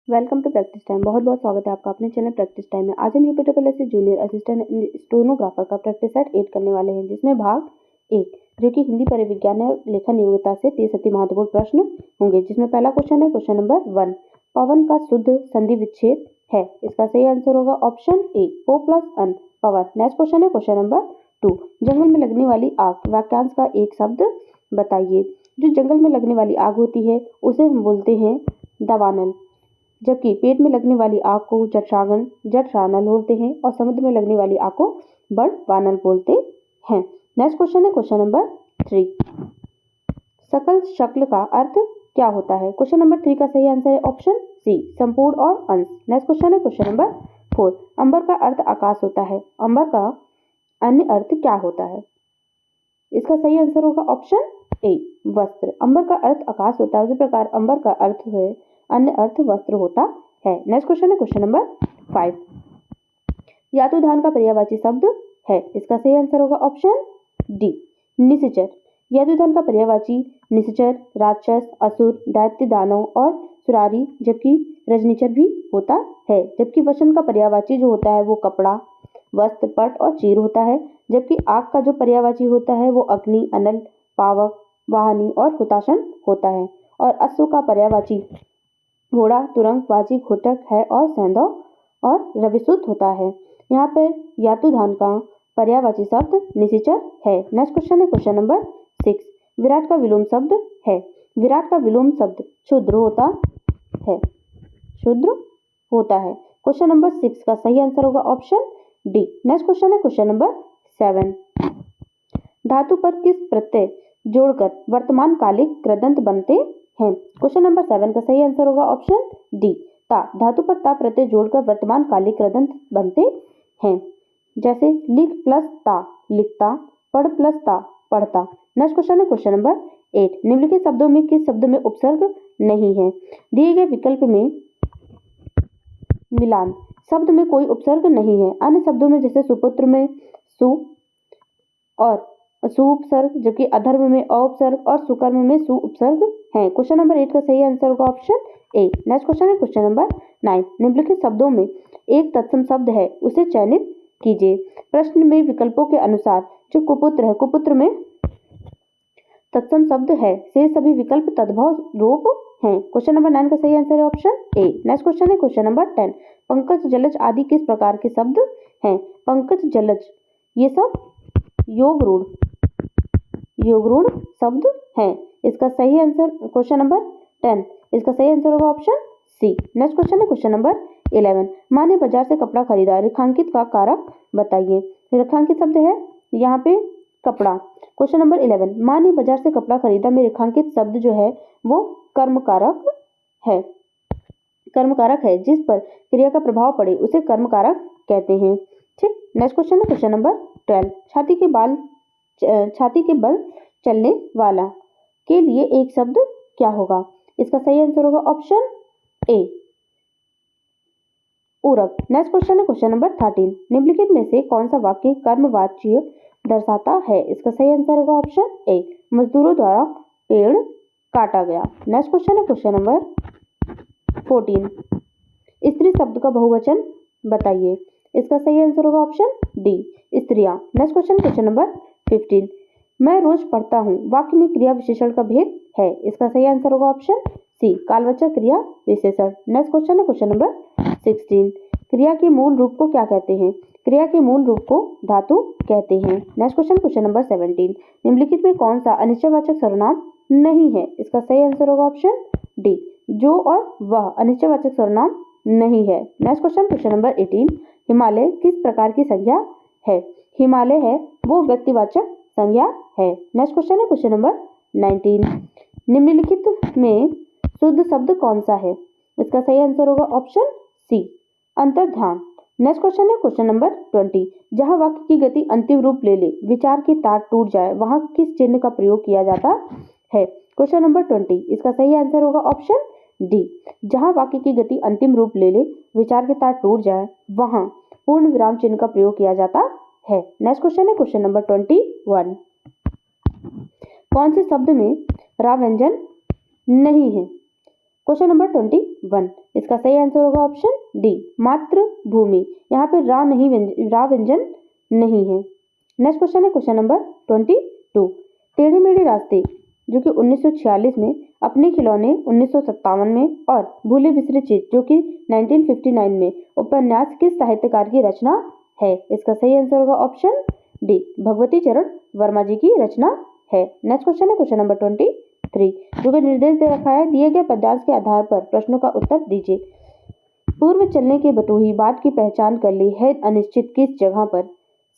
Welcome to practice time. बहुत बहुत स्वागत है आपका अपने चैनल प्रैक्टिस टाइम में। आज हम यूपीएससी जूनियर असिस्टेंट स्टेनोग्राफर का प्रैक्टिस सेट 8 करने वाले हैं, जिसमें भाग 1 जो कि हिंदी परिविज्ञान और लेखन योग्यता से 30 अति महत्वपूर्ण प्रश्न होंगे। जिसमें पहला क्वेश्चन है क्वेश्चन नंबर 1, पवन का शुद्ध संधि विच्छेद है। इसका सही आंसर होगा ऑप्शन ए, ओ प्लस अन, पवन। नेक्स्ट क्वेश्चन है क्वेश्चन नंबर 2, जंगल में लगने वाली आग, वाक्यांश का एक शब्द बताइए। जो जंगल में लगने वाली आग होती है उसे हम बोलते हैं दावानल, जबकि पेट में लगने वाली आग को जठरानल बोलते हैं और समुद्र में लगने वाली आग को बड़वानल बोलते हैं। नेक्स्ट क्वेश्चन है क्वेश्चन नंबर 3, सकल शक्ल का अर्थ क्या होता है। क्वेश्चन नंबर 3 का सही आंसर है ऑप्शन सी, संपूर्ण और अंश। नेक्स्ट क्वेश्चन है क्वेश्चन नंबर 4, अंबर का अर्थ आकाश होता है, अंबर का अन्य अर्थ क्या होता है। इसका सही आंसर होगा ऑप्शन ए, वस्त्र। अंबर का अर्थ आकाश होता है, उसी प्रकार अंबर का अर्थ है अन्य अर्थ वस्त्र होता है। नेक्स्ट क्वेश्चन है क्वेश्चन नंबर 5, यातुधान का पर्यायवाची शब्द है। इसका सही आंसर होगा ऑप्शन डी, निशाचर। यातुधान का पर्यायवाची निशाचर, राक्षस, असुर, दैत्य, दानव और सुरारी, जबकि रजनीचर भी होता है। जबकि वसन का पर्यायवाची जो होता है वो कपड़ा, वस्त्र, पट और चीर होता है। जबकि आग का जो पर्यायवाची होता है वो अग्नि, अनल, पावक, वाहनी और हुताशन होता है। और अश्व का पर्यायवाची घोड़ा, तुरंग, बाजी, घोटक है और सैंधव और रविशुद्ध होता है। यहाँ पर यातुधान का पर्यायवाची शब्द निशाचर है। नेक्स्ट क्वेश्चन है क्वेश्चन नंबर 6, विराट का विलोम शब्द है। विराट का विलोम शब्द क्षुद्र होता है, क्षुद्र होता है। क्वेश्चन नंबर 6 का सही आंसर होगा ऑप्शन डी। नेक्स्ट क्वेश्चन है क्वेश्चन नंबर 7, धातु पर किस प्रत्यय जोड़कर वर्तमान कालिक कृदंत बनते हैं। क्वेश्चन नंबर 7 का सही आंसर होगा ऑप्शन डी, ता। धातु पर ता प्रत्यय जोड़कर वर्तमान कालिक कृदंत बनते हैं। जैसे लिख प्लस ता, लिखता, पढ़ प्लस ता, पढ़ता। नेक्स्ट क्वेश्चन है क्वेश्चन नंबर 8, निम्नलिखित शब्दों में किस शब्द में उपसर्ग नहीं है। दिए गए विकल्प में मिलान शब्द में कोई उपसर्ग नहीं है। अन्य शब्दों में जैसे सुपुत्र में सु और सुउपसर्ग, जबकि अधर्म में औपसर्ग और सुकर्म में सु उपसर्ग है। क्वेश्चन नंबर 8 का सही आंसर होगा ऑप्शन ए। नेक्स्ट क्वेश्चन है क्वेश्चन नंबर 9, निम्नलिखित शब्दों में एक तत्सम शब्द है, उसे चयनित कीजिए। प्रश्न में विकल्पों के अनुसार जो कुपुत्र है, कुपुत्र में तत्सम शब्द है, से सभी विकल्प तद्भव रूप हैं। क्वेश्चन नंबर 9 का सही आंसर है ऑप्शन ए। नेक्स्ट क्वेश्चन है क्वेश्चन नंबर 10, पंकज, जलज आदि किस प्रकार के शब्द हैं। पंकज, जलज ये सब योग रूढ़ शब्द हैं। इसका सही आंसर क्वेश्चन नंबर 10, इसका सही आंसर होगा ऑप्शन सी। नेक्स्ट क्वेश्चन है क्वेश्चन नंबर 11, माँ ने बाजार से कपड़ा खरीदा, रेखांकित का कारक बताइए। रेखांकित शब्द है यहाँ पे कपड़ा। क्वेश्चन नंबर 11, माँ ने बाजार से कपड़ा खरीदा में रेखांकित शब्द जो है वो कर्म कारक है। कर्म कारक है, जिस पर क्रिया का प्रभाव पड़े उसे कर्म कारक कहते हैं। ठीक। नेक्स्ट क्वेश्चन है क्वेश्चन नंबर 12, छाती के बल चलने वाला के लिए एक शब्द क्या होगा। इसका सही आंसर होगा ऑप्शन ए, ऊरक। नेक्स्ट क्वेश्चन है क्वेश्चन नंबर 13, निम्नलिखित में से कौन सा वाक्य कर्मवाच्य दर्शाता है। इसका सही आंसर होगा ऑप्शन ए, मजदूरों द्वारा पेड़ काटा गया। नेक्स्ट क्वेश्चन है क्वेश्चन नंबर 14, स्त्री शब्द का बहुवचन बताइए। इसका सही आंसर होगा ऑप्शन डी, स्त्रियां। नेक्स्ट क्वेश्चन क्वेश्चन नंबर 15, मैं रोज पढ़ता हूँ वाक्य में क्रिया विशेषण का भेद है। इसका सही आंसर होगा ऑप्शन सी, कालवाचक क्रिया विशेषण। नेक्स्ट क्वेश्चन है क्वेश्चन नंबर 16, क्रिया के मूल रूप को क्या कहते हैं। क्रिया के मूल रूप को धातु कहते हैं। नेक्स्ट क्वेश्चन क्वेश्चन नंबर 17, निम्नलिखित में कौन सा अनिश्चयवाचक सर्वनाम नहीं है। इसका सही आंसर होगा ऑप्शन डी, जो और वह अनिश्चयवाचक सर्वनाम नहीं है। Next question question number 18, Himalaya किस प्रकार की संज्ञा है। हिमालय है वो व्यक्तिवाचक संज्ञा है। नेक्स्ट क्वेश्चन है क्वेश्चन नंबर 19, निम्नलिखित में शुद्ध शब्द कौन सा है। इसका सही आंसर होगा ऑप्शन सी, अंतर्ध्यान। नेक्स्ट क्वेश्चन है क्वेश्चन नंबर 20, जहां वाक्य की गति अंतिम रूप ले ले, विचार की तार टूट जाए, वहां किस चिन्ह का प्रयोग किया जाता है। क्वेश्चन नंबर 20, इसका सही आंसर होगा ऑप्शन डी, जहां वाक्य की गति अंतिम रूप ले ले, विचार की तार टूट जाए, वहां पूर्ण विराम चिन्ह का प्रयोग किया जाता है। नेक्स्ट क्वेश्चन है क्वेश्चन नंबर 21, कौन से शब्द में रा व्यंजन नहीं है। क्वेश्चन नंबर 21, इसका सही आंसर होगा ऑप्शन डी, मातृभूमि। यहाँ पे रा व्यंजन नहीं है। नेक्स्ट क्वेश्चन है क्वेश्चन नंबर 22, टेढ़े मेढ़े रास्ते जो कि 1946 में, अपने खिलौने 1957 में और भूले बिसरे चित जो कि 1959 में उपन्यास किस साहित्यकार की रचना है? इसका सही आंसर होगा ऑप्शन डी, भगवती चरण वर्मा जी की रचना है। नेक्स्ट क्वेश्चन है क्वेश्चन नंबर 23, जो कि निर्देश दे रखा है, दिए गए पद्यांश के आधार पर प्रश्नों का उत्तर दीजिए। पूर्व चलने के बटोही बाट की पहचान कर ली है अनिश्चित किस जगह पर?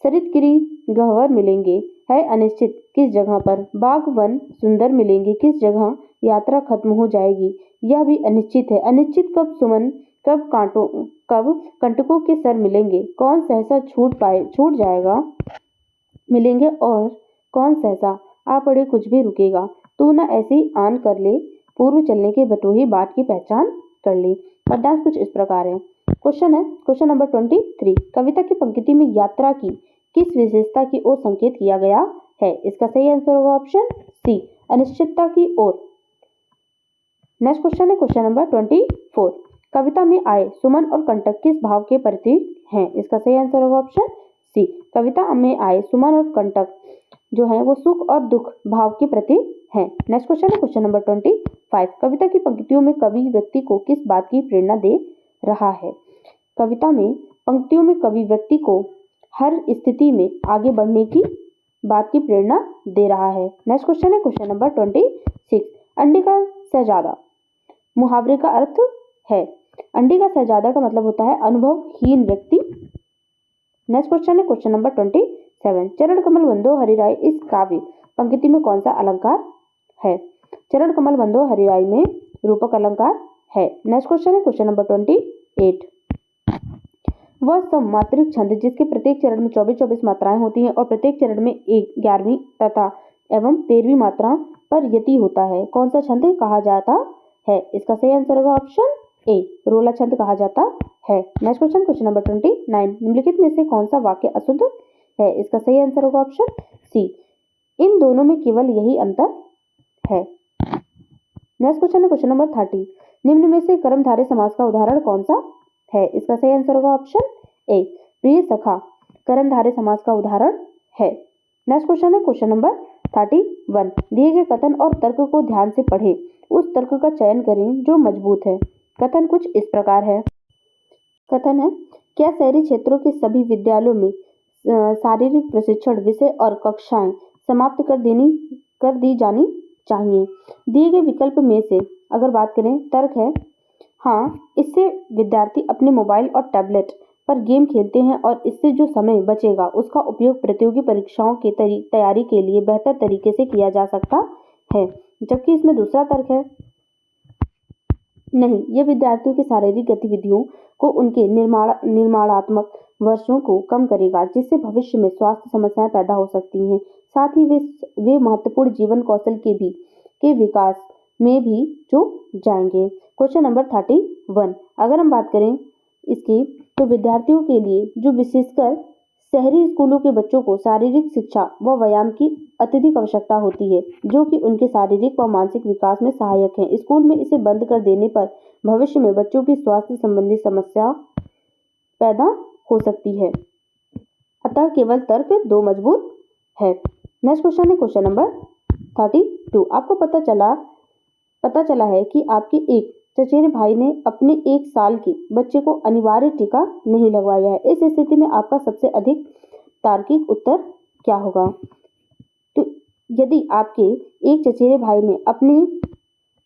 सरितगिरी गह्वर मिलेंगे है अनिश्चित किस जगह पर? बाग वन सुंदर मिलेंगे किस जगह? यात्रा खत्म हो जाएगी यह भी अनिश्चित है। अनिश्चित कब सुमन कब कंटकों के सर मिलेंगे? कौन सहसा छूट जाएगा मिलेंगे और कौन सहसा आ पड़े कुछ भी रुकेगा? तू न ऐसी आन कर ले पूर्व चलने के बटोही बाट की पहचान कर ली। पद्यांश कुछ इस प्रकार है। क्वेश्चन है क्वेश्चन नंबर 23, कविता की पंक्ति में यात्रा की किस विशेषता की ओर संकेत किया गया है? इसका सही आंसर होगा ऑप्शन सी, अनिश्चितता की ओर। नेक्स्ट क्वेश्चन है क्वेश्चन नंबर 24, कविता में आए सुमन और कंटक किस भाव के प्रतीक हैं? इसका सही आंसर होगा ऑप्शन सी, कविता में आए सुमन और कंटक जो है वो सुख और दुख भाव के प्रतीक हैं। नेक्स्ट क्वेश्चन है क्वेश्चन नंबर 25, कविता की पंक्तियों में कवि व्यक्ति को किस बात की प्रेरणा दे रहा है? कविता में पंक्तियों में कवि व्यक्ति को हर स्थिति में आगे बढ़ने की बात की प्रेरणा दे रहा है। नेक्स्ट क्वेश्चन है क्वेश्चन नंबर 26, अंडे का शहजादा मुहावरे का अर्थ है? अंडे का शहजादा का मतलब होता है अनुभवहीन व्यक्ति। नेक्स्ट क्वेश्चन है क्वेश्चन नंबर 27, चरण कमल बंदो हरिराय इस काव्य पंक्ति में कौन सा अलंकार है? चरण कमल बंदो हरिराय में रूपक अलंकार है। नेक्स्ट क्वेश्चन है क्वेश्चन नंबर 28, वह सममात्रिक छंद जिसके प्रत्येक चरण में 24 मात्राएं होती हैं और प्रत्येक चरण में 11वीं तथा एवं 13वीं मात्रा पर यति होता है, कौन सा छंद कहा जाता है? इसका सही आंसर होगा ऑप्शन ए, रोला छंद कहा जाता है। नेक्स्ट क्वेश्चन क्वेश्चन नंबर 29, निम्नलिखित में से कौन सा वाक्य अशुद्ध है? इसका सही आंसर होगा ऑप्शन सी, इन दोनों में केवल यही अंतर है। नेक्स्ट क्वेश्चन है क्वेश्चन नंबर 30, निम्न में से कर्मधारय समास का उदाहरण कौन सा है? इसका सही आंसर होगा ऑप्शन ए, प्रिय सखा कर्मधारय समास का उदाहरण है। नेक्स्ट क्वेश्चन है क्वेश्चन नंबर 31, दिए गए कथन और तर्क को ध्यान से पढ़ें, उस तर्क का चयन करें जो मजबूत है। कथन कुछ इस प्रकार है। कथन है, क्या शहरी क्षेत्रों के सभी विद्यालयों में शारीरिक प्रशिक्षण विषय और कक्षाएं समाप्त कर दी जानी चाहिए? दिए गए विकल्प में से अगर बात करें, तर्क है हाँ, इससे विद्यार्थी अपने मोबाइल और टैबलेट पर गेम खेलते हैं और इससे जो समय बचेगा उसका उपयोग प्रतियोगी परीक्षाओं की तैयारी के लिए बेहतर तरीके से किया जा सकता है। जबकि इसमें दूसरा तर्क है नहीं, यह विद्यार्थियों की शारीरिक गतिविधियों को उनके निर्माणात्मक वर्षों को कम करेगा, जिससे भविष्य में स्वास्थ्य समस्याएं पैदा हो सकती हैं। साथ ही वे महत्वपूर्ण जीवन कौशल के विकास में भी जो जाएंगे। क्वेश्चन नंबर 31, अगर हम बात करें इसकी, तो विद्यार्थियों के लिए जो विशेषकर शहरी स्कूलों के बच्चों को शारीरिक शिक्षा व व्यायाम की अत्यधिक आवश्यकता होती है, जो कि उनके शारीरिक व मानसिक विकास में सहायक है। स्कूल में इसे बंद कर देने पर भविष्य में बच्चों की स्वास्थ्य संबंधी समस्या पैदा हो सकती है। अतः केवल तर्क 2 मजबूत है। नेक्स्ट क्वेश्चन है क्वेश्चन नंबर 32, आपको पता चला है कि आपके एक चचेरे भाई ने अपने 1 साल के बच्चे को अनिवार्य टीका नहीं लगवाया है। इस स्थिति में आपका सबसे अधिक तार्किक उत्तर क्या होगा? तो यदि आपके एक चचेरे भाई ने अपने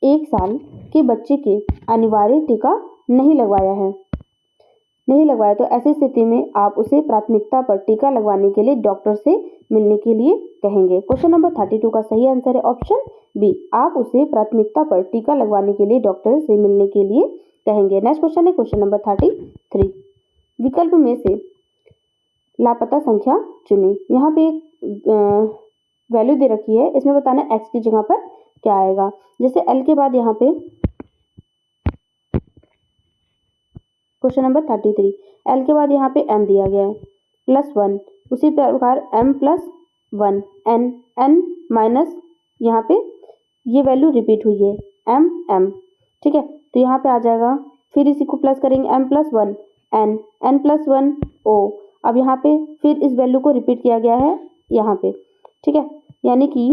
1 साल के बच्चे के अनिवार्य टीका नहीं लगवाया तो ऐसी स्थिति में आप उसे प्राथमिकता पर टीका लगवाने के लिए डॉक्टर से मिलने के लिए कहेंगे। क्वेश्चन नंबर 32 का सही आंसर है ऑप्शन बी, आप उसे प्राथमिकता पर टीका लगवाने के लिए डॉक्टर से मिलने के लिए कहेंगे। नेक्स्ट क्वेश्चन है क्वेश्चन नंबर 33, विकल्प में से लापता संख्या चुनें। यहाँ पे एक वैल्यू दे रखी है, इसमें बताना एक्स की जगह पर क्या आएगा। जैसे एल के बाद यहाँ पे क्वेश्चन नंबर 33, एल के बाद यहाँ पे एम दिया गया है +1, उसी प्रकार m +1 n माइनस यहाँ पे ये वैल्यू रिपीट हुई है m, ठीक है। तो यहाँ पे आ जाएगा, फिर इसी को प्लस करेंगे m+1 n, n+1 o। अब यहाँ पे फिर इस वैल्यू को रिपीट किया गया है यहाँ पे, ठीक है, यानी कि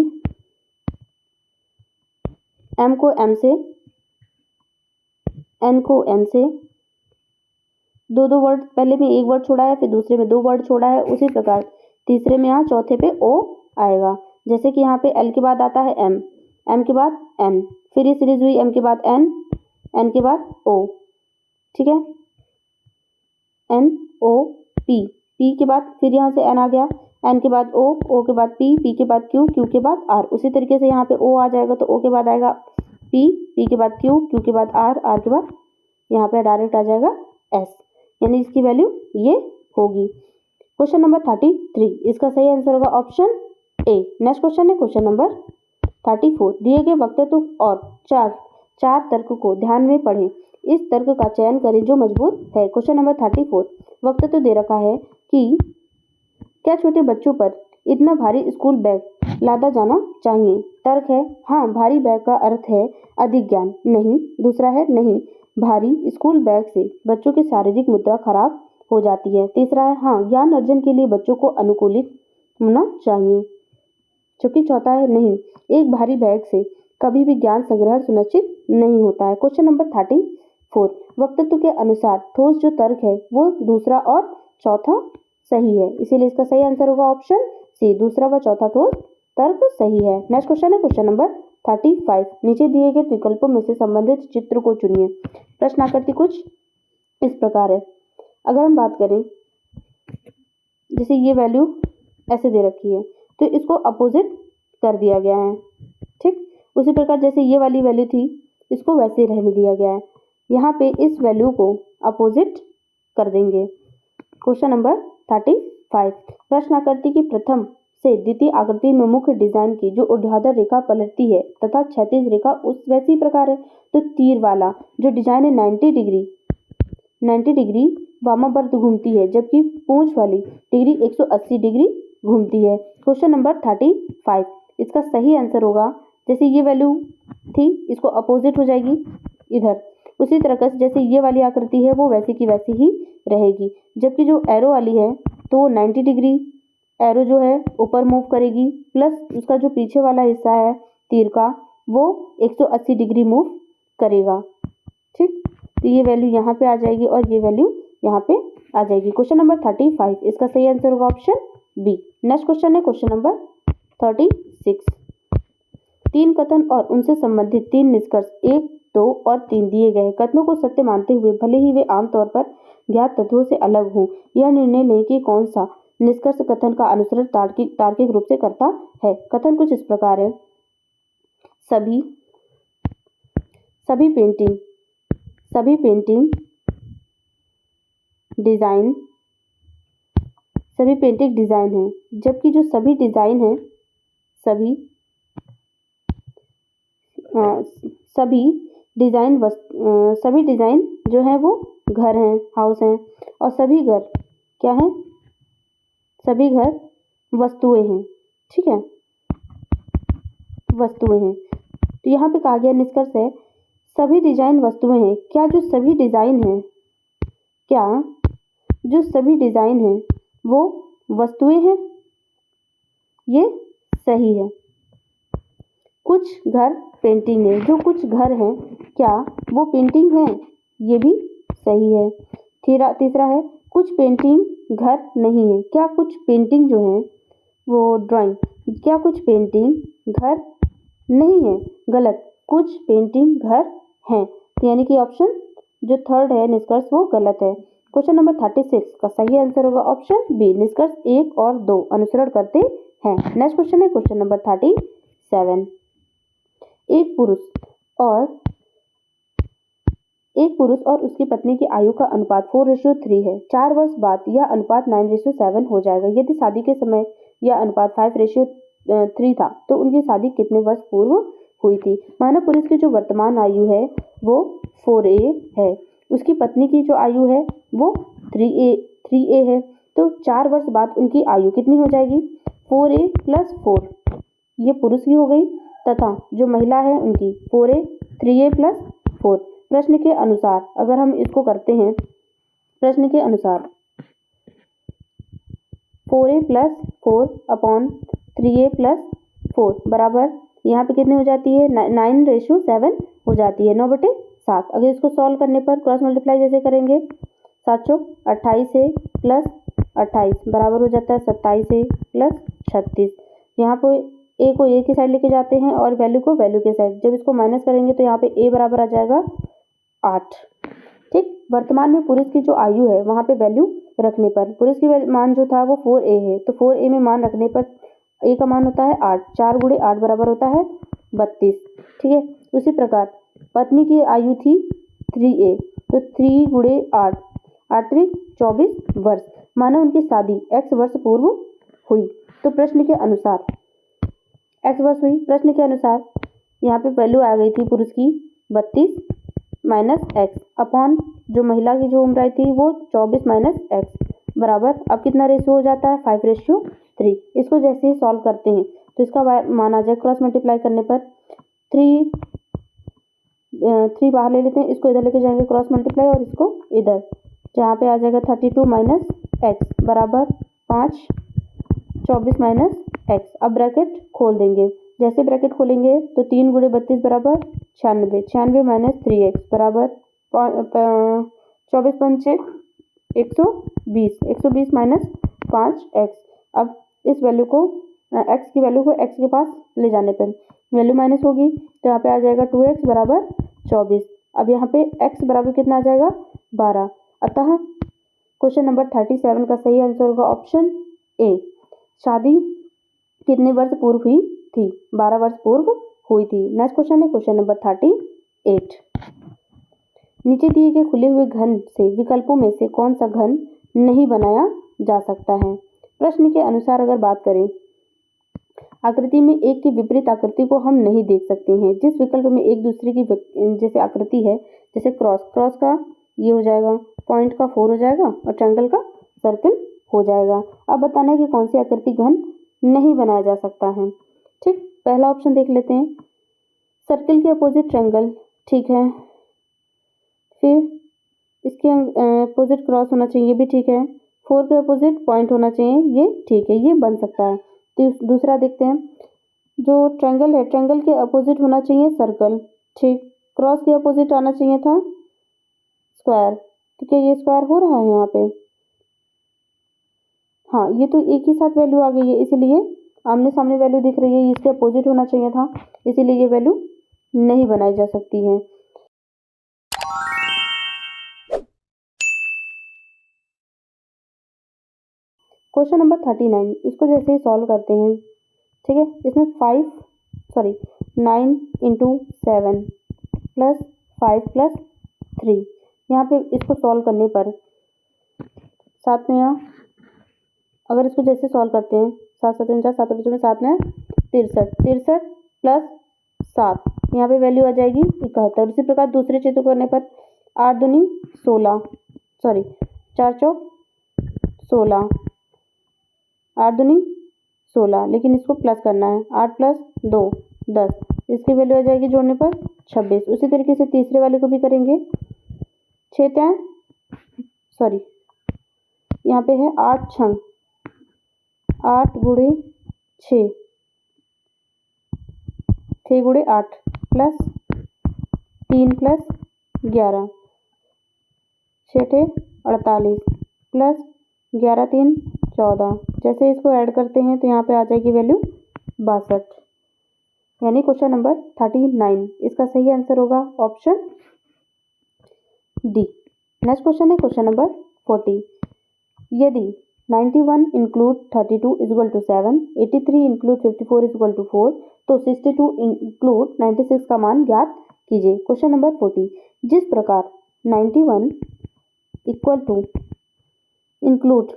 m को m से, n को n से, दो वर्ड, पहले में एक वर्ड छोड़ा है, फिर दूसरे में 2 वर्ड छोड़ा है, उसी प्रकार तीसरे में यहाँ चौथे पे o आएगा। जैसे कि यहाँ पे l के बाद आता है m, m के बाद n, फिर ये सीरीज हुई m के बाद n, n के बाद o, ठीक है, n o p, p के बाद फिर यहाँ से n आ गया, n के बाद o, o के बाद p, p के बाद q, q के बाद r। उसी तरीके से यहाँ पे o आ जाएगा तो o के बाद आएगा p, p के बाद q, q के बाद r, r के बाद यहाँ पे डायरेक्ट आ जाएगा s, यानी इसकी वैल्यू ये होगी। क्वेश्चन नंबर 33, इसका सही आंसर होगा ऑप्शन ए। नेक्स्ट क्वेश्चन है क्वेश्चन नंबर 34। दिए गए वक्तत्व और चार तर्क को ध्यान में पढ़ें, इस तर्क का चयन करें जो मजबूत है। क्वेश्चन नंबर 34, वक्तत्व दे रखा है कि क्या छोटे बच्चों पर इतना भारी स्कूल बैग लादा जाना चाहिए। तर्क है हाँ, भारी बैग का अर्थ है अधिक ज्ञान। नहीं, दूसरा है नहीं, भारी स्कूल बैग से बच्चों की शारीरिक मुद्रा खराब हो जाती है। तीसरा है हाँ, ज्ञान अर्जन के लिए बच्चों को अनुकूलित होना चाहिए। जबकि चौथा है नहीं, एक भारी बैग से कभी भी ज्ञान संग्रह सुनिश्चित नहीं होता है। क्वेश्चन नंबर 34, वक्तत्व के अनुसार ठोस जो तर्क है वो दूसरा और चौथा सही है, इसीलिए इसका सही आंसर होगा ऑप्शन सी, दूसरा व चौथा ठोस तर्क सही है। नेक्स्ट क्वेश्चन है क्वेश्चन नंबर 35, नीचे दिए गए विकल्पों में से संबंधित चित्र को चुनिए। प्रश्न आकृति कुछ इस प्रकार है। अगर हम बात करें, जैसे ये वैल्यू ऐसे दे रखी है तो इसको अपोजिट कर दिया गया है, ठीक। उसी प्रकार जैसे ये वाली वैल्यू थी इसको वैसे रहने दिया गया है, यहाँ पे इस वैल्यू को अपोजिट कर देंगे। क्वेश्चन नंबर 35, प्रश्न आकृति की प्रथम से द्वितीय आकृति में मुख्य डिजाइन की जो ऊर्ध्वाधर रेखा पलटती है तथा क्षैतिज रेखा उस वैसी प्रकार है। तो तीर वाला जो डिजाइन है 90 डिग्री वामावर्त घूमती है, जबकि पूंछ वाली डिग्री 180 डिग्री घूमती है। क्वेश्चन नंबर 35, इसका सही आंसर होगा, जैसे ये वैल्यू थी इसको अपोजिट हो जाएगी इधर, उसी तरह से जैसे ये वाली आकृति है वो वैसी की वैसी ही रहेगी, जबकि जो एरो वाली है तो 90 डिग्री एरो जो है ऊपर मूव करेगी, प्लस उसका जो पीछे वाला हिस्सा है तीर का वो 180 डिग्री मूव करेगा, ठीक। तो ये वैल्यू यहाँ पे आ जाएगी और ये वैल्यू यहाँ पे आ जाएगी। क्वेश्चन नंबर 35, इसका सही आंसर होगा ऑप्शन बी। नेक्स्ट क्वेश्चन है क्वेश्चन नंबर 36, 3 कथन और उनसे संबंधित 3 निष्कर्ष 1, 2 और 3 दिए गए कथनों को सत्य मानते हुए भले ही वे आमतौर पर ज्ञात तत्वों से अलग हों, यह निर्णय लें कि कौन सा निष्कर्ष कथन का अनुसरण तार्किक रूप से करता है। कथन कुछ इस प्रकार है, सभी पेंटिंग डिजाइन है, जबकि जो सभी डिजाइन है सभी डिजाइन जो है वो घर हैं, हाउस हैं, और सभी घर क्या हैं, सभी घर वस्तुएं हैं, ठीक है, वस्तुएं हैं। तो यहाँ पे कहा गया निष्कर्ष है सभी डिजाइन वस्तुएं हैं। क्या जो सभी डिजाइन हैं वो वस्तुएं हैं, ये सही है। कुछ घर पेंटिंग है, जो कुछ घर हैं क्या वो पेंटिंग है, ये भी सही है। तीसरा है कुछ पेंटिंग घर नहीं है, क्या कुछ पेंटिंग जो है वो ड्राइंग, क्या कुछ पेंटिंग घर नहीं है, गलत, कुछ पेंटिंग घर हैं, यानी कि ऑप्शन जो थर्ड है निष्कर्ष वो गलत है। क्वेश्चन नंबर 36 का सही आंसर होगा ऑप्शन बी, निष्कर्ष 1 और 2 अनुसरण करते हैं। नेक्स्ट क्वेश्चन है क्वेश्चन नंबर 37, एक पुरुष और उसकी पत्नी की आयु का अनुपात 4:3 है। 4 वर्ष बाद यह अनुपात 9:7 हो जाएगा। यदि शादी के समय यह अनुपात 5:3 था तो उनकी शादी कितने वर्ष पूर्व हुई थी। मानव पुरुष की जो वर्तमान आयु है वो 4A है, उसकी पत्नी की जो आयु है वो 3A है, तो 4 वर्ष बाद उनकी आयु कितनी हो जाएगी, 4A + 4, ये पुरुष की हो गई, तथा जो महिला है उनकी 4A 3A + 4, प्रश्न के अनुसार अगर हम इसको करते हैं, प्रश्न के अनुसार 4a प्लस 4/3a प्लस 4 बराबर यहाँ पे कितनी हो जाती है, 9:7 हो जाती है, 9/7। अगर इसको सॉल्व करने पर क्रॉस मल्टीप्लाई जैसे करेंगे, 7 चौक 28a प्लस 28 बराबर हो जाता है 27a प्लस 36। यहाँ पे ए को ए की साइड लेके जाते हैं और वैल्यू को वैल्यू के साइड, जब इसको माइनस करेंगे तो यहाँ पे ए बराबर आ जाएगा 8। ठीक, वर्तमान में पुरुष की जो आयु है वहाँ पे वैल्यू रखने पर पुरुष की मान जो था वो 4a है, तो 4a में मान रखने पर ए का मान होता है 8, 4 गुणे 8 बराबर होता है 32। ठीक है, उसी प्रकार पत्नी की आयु थी 3a, तो 3 गुणे 8, 8 त्रिक 24 वर्ष, माना उनकी शादी x वर्ष पूर्व हुई। तो प्रश्न के अनुसार x वर्ष हुई, प्रश्न के अनुसार यहाँ पे वैल्यू आ गई थी पुरुष की 32 माइनस एक्स अपॉन जो महिला की जो उम्र आई थी वो 24 माइनस एक्स बराबर, अब कितना रेशियो हो जाता है 5:3। इसको जैसे ही सॉल्व करते हैं तो इसका मान आ जाए, क्रॉस मल्टीप्लाई करने पर 3 बाहर ले लेते हैं, इसको इधर लेके जाएंगे क्रॉस मल्टीप्लाई और इसको इधर, जहाँ पे आ जाएगा 32 माइनस एक्स बराबर 5, 24 माइनस एक्स। अब ब्रैकेट खोल देंगे, जैसे ब्रैकेट खोलेंगे तो 3 गुणे 32 बराबर 96, 96 माइनस 3x बराबर 24 पंचे 120, 120 माइनस 5x। अब इस वैल्यू को x की वैल्यू को x के पास ले जाने पर वैल्यू माइनस होगी, तो यहाँ पे आ जाएगा 2x बराबर 24। अब यहाँ पे x बराबर कितना आ जाएगा 12। अतः क्वेश्चन नंबर 37 का सही आंसर होगा ऑप्शन ए। शादी कितने वर्ष पूर्व हुई थी, 12 वर्ष पूर्व हुई थी। नेक्स्ट क्वेश्चन है क्वेश्चन नंबर 38। नीचे दिए गए खुले हुए घन से विकल्पों में से कौन सा घन नहीं बनाया जा सकता है। प्रश्न के अनुसार अगर बात करें, आकृति में एक की विपरीत आकृति को हम नहीं देख सकते हैं। जिस विकल्प में एक दूसरे की जैसे आकृति है, जैसे क्रॉस, क्रॉस का ये हो जाएगा, पॉइंट का 4 हो जाएगा और ट्रायंगल का सर्कल हो जाएगा। अब बताना है कि कौन सी आकृति घन नहीं बनाया जा सकता है। ठीक, पहला ऑप्शन देख लेते हैं, सर्कल के अपोजिट ट्रायंगल, ठीक है। फिर इसके अपोजिट क्रॉस होना चाहिए, ये भी ठीक है। 4 के अपोजिट पॉइंट होना चाहिए, ये ठीक है, ये बन सकता है। तो दूसरा देखते हैं, जो ट्रायंगल है ट्रायंगल के अपोजिट होना चाहिए सर्कल, ठीक। क्रॉस के अपोजिट आना चाहिए था स्क्वायर, तो क्या ये स्क्वायर हो रहा है यहाँ पे? हाँ, ये तो एक ही साथ वैल्यू आ गई है, इसलिए आमने सामने वैल्यू दिख रही है, इसके अपोजिट होना चाहिए था, इसीलिए ये वैल्यू नहीं बनाई जा सकती है। क्वेश्चन नंबर 39, इसको जैसे ही सॉल्व करते हैं, ठीक है। इसमें 9 इंटू 7 प्लस 5 प्लस 3, यहाँ पे इसको सॉल्व करने पर साथ में यहाँ अगर इसको जैसे सॉल्व करते हैं, 7 7 49, 7 में 7 में 63, 63 प्लस 7, यहाँ पे वैल्यू आ जाएगी 71। इसी प्रकार दूसरे चित्र करने पर 8 दूनी 16, 4 चौक 16, 8 दूनी 16, लेकिन इसको प्लस करना है, 8 प्लस 2 10, इसकी वैल्यू आ जाएगी जोड़ने पर 26। उसी तरीके से तीसरे वाले को भी करेंगे, 6 यहाँ पे है 8 6, 8 गुणे 6, 6 गुणे 8 प्लस 3 प्लस 11, 6 48 प्लस 11 3 14। जैसे इसको ऐड करते हैं तो यहाँ पे आ जाएगी वैल्यू 62, यानी क्वेश्चन नंबर 39 इसका सही आंसर होगा ऑप्शन डी। नेक्स्ट क्वेश्चन है क्वेश्चन नंबर 40। यदि 91 include 32 is equal to 7, 83 include 54 is equal to 4, तो 62 इंक्लूड 96 का मान ज्ञात कीजिए। क्वेश्चन नंबर 40, जिस प्रकार 91 इक्वल टू इंक्लूड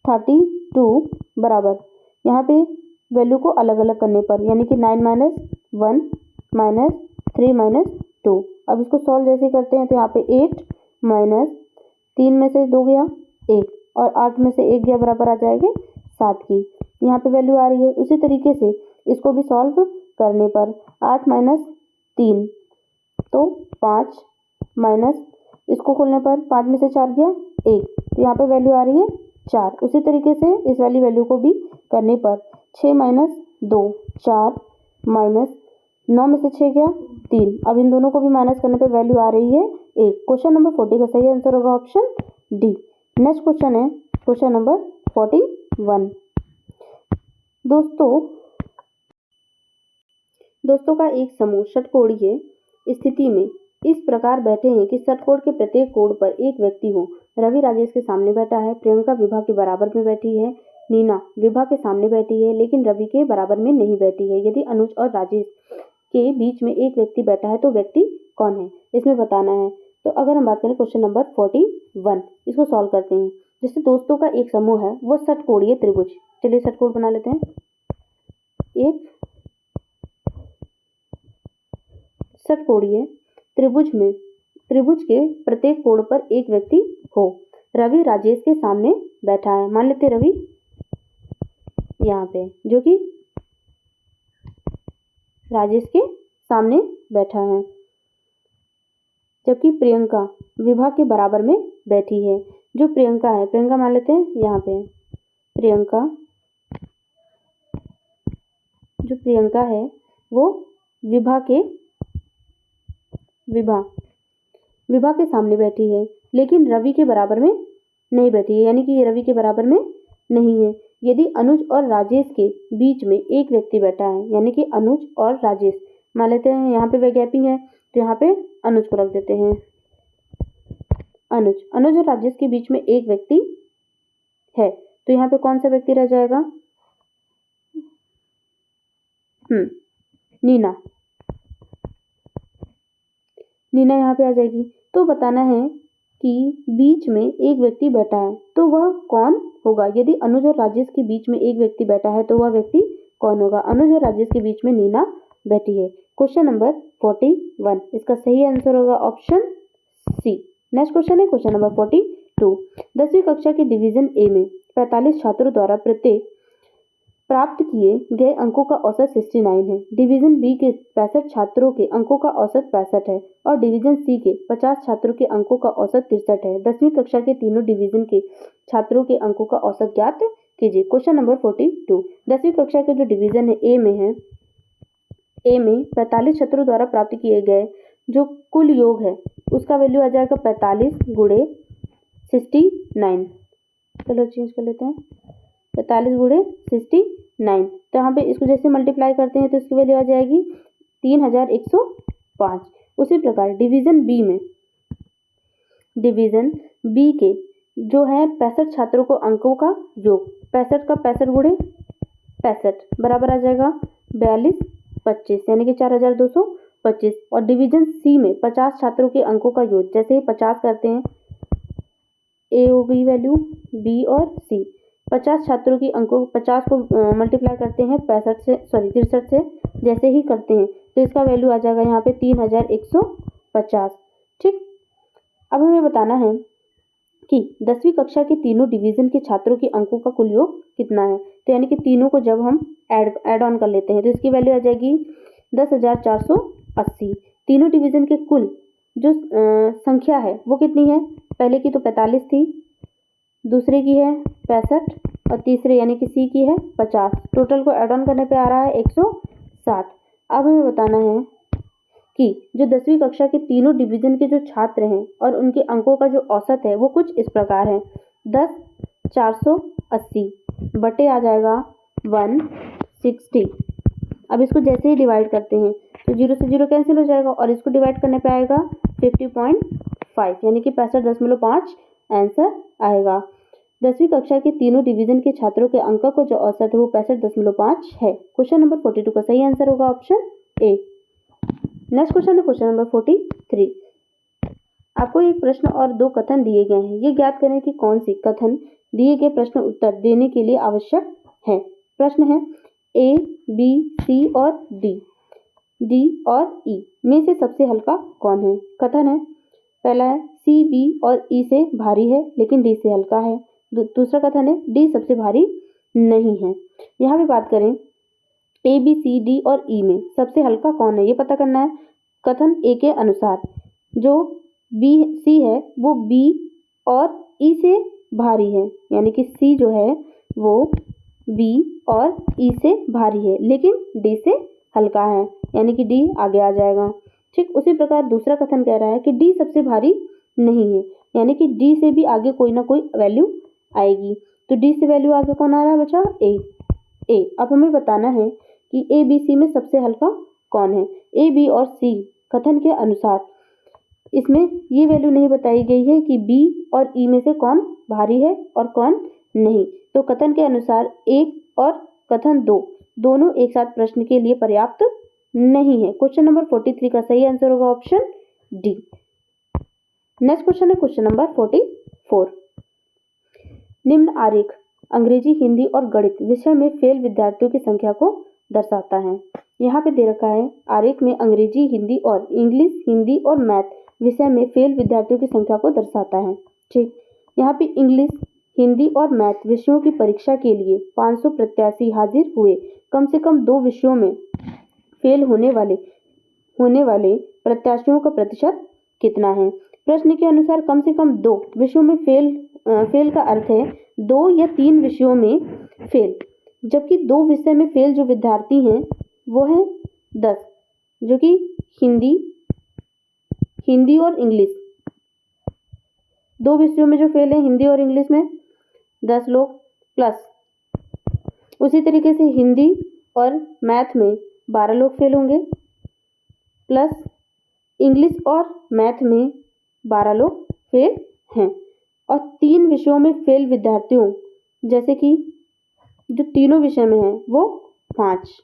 32 बराबर, यहाँ पे वैल्यू को अलग अलग करने पर, यानी कि 9 माइनस 1 माइनस 3 माइनस 2। अब इसको सॉल्व जैसे करते हैं तो यहाँ पे 8 माइनस 3 में से 2 गया 1 और 8 में से 1 गया, बराबर आ जाएगी 7 की। यहाँ पे वैल्यू आ रही है। उसी तरीके से इसको भी सॉल्व करने पर 8 माइनस 3 तो 5 माइनस, इसको खोलने पर 5 में से 4 गया 1, तो यहाँ पे वैल्यू आ रही है 4। उसी तरीके से इस वाली वैल्यू को भी करने पर 6 माइनस 2 4 माइनस 9 में से 6 गया 3। अब इन दोनों को भी माइनस करने पर वैल्यू आ रही है 1। क्वेश्चन नंबर 40 का सही आंसर होगा ऑप्शन डी। नेक्स्ट क्वेश्चन है क्वेश्चन नंबर 41। दोस्तों का एक समूह षटकोणीय स्थिति में इस प्रकार बैठे हैं कि षटकोण के प्रत्येक कोण पर एक व्यक्ति हो। रवि राजेश के सामने बैठा है, प्रियंका विभा के बराबर में बैठी है, नीना विभा के सामने बैठी है लेकिन रवि के बराबर में नहीं बैठी है। यदि अनुज और राजेश के बीच में एक व्यक्ति बैठा है तो व्यक्ति कौन है, इसमें बताना है। तो अगर हम बात करें क्वेश्चन नंबर 41, इसको सॉल्व करते हैं। जैसे दोस्तों का एक समूह है वो षटकोणीय त्रिभुज, चलिए षटकोण बना लेते हैं। एक षटकोणीय त्रिभुज में त्रिभुज के प्रत्येक कोण पर एक व्यक्ति हो। रवि राजेश के सामने बैठा है, मान लेते रवि यहाँ पे जो कि राजेश के सामने बैठा है, जबकि प्रियंका विभा के बराबर में बैठी है। जो प्रियंका है, प्रियंका मान लेते हैं यहाँ पे, प्रियंका जो प्रियंका है वो विभा के सामने बैठी है लेकिन रवि के बराबर में नहीं बैठी है, यानी कि ये रवि के बराबर में नहीं है। यदि अनुज और राजेश के बीच में एक व्यक्ति बैठा है, यानी कि अनुज और राजेश, मान लेते हैं यहाँ पे गैपिंग है तो यहाँ पे अनुज को रख देते हैं। अनुज और राजेश के बीच में एक व्यक्ति है तो यहाँ पे कौन सा व्यक्ति रह जाएगा, नीना यहाँ पे आ जाएगी। तो बताना है कि बीच में एक व्यक्ति बैठा है तो वह कौन होगा। यदि अनुज और राजेश के बीच में एक व्यक्ति बैठा है तो वह व्यक्ति कौन होगा। अनुज और राजेश के बीच में नीना बैठी है। क्वेश्चन नंबर 41, इसका सही आंसर होगा ऑप्शन सी। नेक्स्ट क्वेश्चन है क्वेश्चन नंबर 42। 10वीं कक्षा के डिवीजन ए में 45 छात्रों द्वारा प्रत्येक प्राप्त किए गए अंकों का औसत 69 है। डिवीजन बी के 65 छात्रों के अंकों का औसत 65 है और डिवीजन सी के 50 छात्रों के अंकों का औसत 63 है। 10वीं कक्षा के तीनों डिवीजन के छात्रों के अंकों का औसत ज्ञात कीजिए। Question number 42। 10वीं कक्षा के जो डिवीजन है ए में 45 छात्रों द्वारा प्राप्त किए गए जो कुल योग है उसका वैल्यू आ जाएगा 45 गुणे 69। चलो चेंज कर लेते हैं, 45 गुणे 69। तो यहाँ पे इसको जैसे मल्टीप्लाई करते हैं तो इसकी वैल्यू आ जाएगी 3105। उसी प्रकार डिवीजन बी के जो है 65 छात्रों को अंकों का योग 65 का 65 गुणे 65 बराबर आ जाएगा 42 25, यानी कि 4225। और डिवीजन सी में 50 छात्रों के अंकों का योग, जैसे ही 50 करते हैं ए हो गई वैल्यू, बी और सी। 50 छात्रों की अंकों 50 को मल्टीप्लाई करते हैं 63 से, जैसे ही करते हैं तो इसका वैल्यू आ जाएगा यहाँ पे 3150। ठीक, अब हमें बताना है कि 10वीं कक्षा के तीनों डिवीजन के छात्रों के अंकों का कुल योग कितना है। तो यानी कि तीनों को जब हम ऐड ऑन कर लेते हैं तो इसकी वैल्यू आ जाएगी 10,480। तीनों डिवीजन के कुल जो संख्या है वो कितनी है, पहले की तो 45 थी, दूसरे की है 65 और तीसरे यानी कि सी की है 50। टोटल को ऐड ऑन करने पे आ रहा है 160। अब हमें बताना है कि जो 10वीं कक्षा के तीनों डिवीजन के जो छात्र हैं और उनके अंकों का जो औसत है वो कुछ इस प्रकार है। 10,480 बटे आ जाएगा 160। अब इसको जैसे ही डिवाइड करते हैं तो 0 से 0 कैंसिल हो जाएगा और इसको डिवाइड करने पे आएगा 50.5, यानी कि 65.5 आंसर आएगा। 10वीं कक्षा के तीनों डिवीजन के छात्रों के अंक को जो औसत है वो 65.5 है। क्वेश्चन नंबर 42 का सही आंसर होगा ऑप्शन ए। नेक्स्ट क्वेश्चन है क्वेश्चन नंबर 43। आपको एक प्रश्न और 2 कथन दिए गए हैं, ये ज्ञात करें कि कौन सी कथन दिए गए प्रश्न उत्तर देने के लिए आवश्यक है। प्रश्न है ए, बी, सी और डी और ई में से सबसे हल्का कौन है। कथन है, पहला है सी, बी और ई से भारी है लेकिन डी से हल्का है। दूसरा कथन है डी सबसे भारी नहीं है। यहाँ पे बात करें ए, बी, सी, डी और ई में सबसे हल्का कौन है, ये पता करना है। कथन ए के अनुसार जो बी सी है वो बी और ई से भारी है, यानी कि सी जो है वो बी और ई से भारी है, लेकिन डी से हल्का है, यानी कि डी आगे आ जाएगा। ठीक उसी प्रकार दूसरा कथन कह रहा है कि डी सबसे भारी नहीं है, यानी कि डी से भी आगे कोई ना कोई वैल्यू आएगी। तो डी से वैल्यू आगे कौन आ रहा है बच्चा? ए। अब हमें बताना है कि ए बी सी में सबसे हल्का कौन है। ए बी और सी कथन के अनुसार इसमें ये वैल्यू नहीं बताई गई है कि बी और ई में से कौन भारी है और कौन नहीं। तो कथन के अनुसार एक और कथन दो दोनों एक साथ प्रश्न के लिए पर्याप्त नहीं है। क्वेश्चन नंबर 43 का सही आंसर होगा ऑप्शन डी। नेक्स्ट क्वेश्चन है क्वेश्चन नंबर 44। निम्न आरेख अंग्रेजी, हिंदी और गणित विषय में फेल विद्यार्थियों की संख्या को दर्शाता है। यहाँ पे दे रखा है आरेख में अंग्रेजी, हिंदी और इंग्लिश, हिंदी और मैथ विषय में फेल विद्यार्थियों की संख्या को दर्शाता है। ठीक, यहाँ पे इंग्लिश, हिंदी और मैथ विषयों की परीक्षा के लिए 500 प्रत्याशी हाजिर हुए। कम से कम 2 विषयों में फेल होने वाले प्रत्याशियों का प्रतिशत कितना है? प्रश्न के अनुसार कम से कम 2 विषयों में फेल का अर्थ है 2 या 3 विषयों में फेल, जबकि 2 विषय में फेल जो विद्यार्थी हैं वो है 10, जो कि हिंदी और इंग्लिश, 2 विषयों में जो फेल है हिंदी और इंग्लिश में 10 लोग, प्लस उसी तरीके से हिंदी और मैथ में 12 लोग फेल होंगे, प्लस इंग्लिश और मैथ में 12 लोग फेल हैं। और 3 विषयों में फेल विद्यार्थियों जैसे कि जो तीनों विषय में हैं वो 5।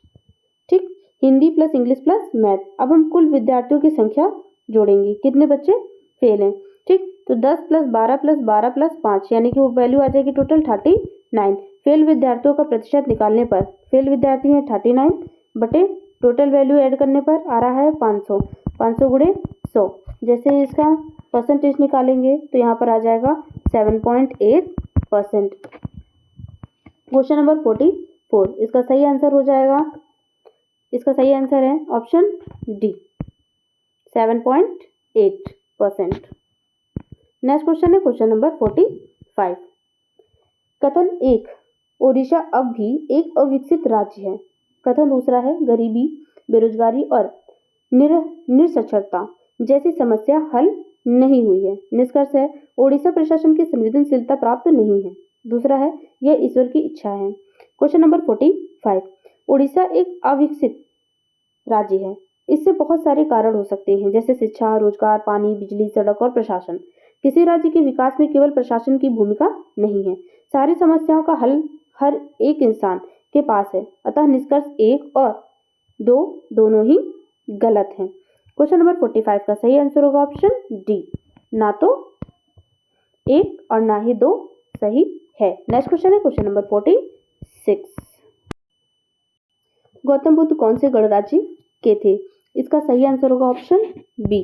ठीक, Hindi plus English plus math. अब हम कुल विद्यार्थियों की संख्या जोड़ेंगे, कितने बच्चे फेल हैं। ठीक, तो 10 प्लस 12 प्लस 12 प्लस 5 यानी कि वो वैल्यू आ जाएगी टोटल 39। फेल विद्यार्थियों का प्रतिशत निकालने पर फेल विद्यार्थी हैं 39 बटे टोटल वैल्यू ऐड करने पर आ रहा है 500, 500 गुणे 100। जैसे इसका परसेंटेज निकालेंगे तो यहाँ पर आ जाएगा 7.8%। क्वेश्चन नंबर 44 इसका सही आंसर हो जाएगा, इसका सही आंसर है ऑप्शन डी 7.8%। नेक्स्ट क्वेश्चन है क्वेश्चन नंबर 45। कथन 1 ओडिशा अब भी एक अविकसित राज्य है। कथन दूसरा है गरीबी, बेरोजगारी और निरक्षरता जैसी समस्या हल नहीं हुई है। निष्कर्ष है ओडिशा प्रशासन की संवेदनशीलता प्राप्त नहीं है। दूसरा है यह ईश्वर की इच्छा है। क्वेश्चन नंबर 45 ओडिशा एक अविकसित राज्य है। इससे बहुत सारे कारण हो सकते हैं, जैसे शिक्षा, रोजगार, पानी, बिजली, सड़क और प्रशासन। किसी राज्य के विकास में केवल प्रशासन की भूमिका नहीं है, सारी समस्याओं का हल हर एक इंसान के पास है। अतः निष्कर्ष 1 और 2 दोनों ही गलत हैं। क्वेश्चन नंबर 45 का सही आंसर होगा ऑप्शन डी, ना तो 1 और ना ही 2 सही है। नेक्स्ट क्वेश्चन है क्वेश्चन नंबर 46। गौतम बुद्ध कौन से गणराज्य के थे? इसका सही आंसर होगा ऑप्शन बी,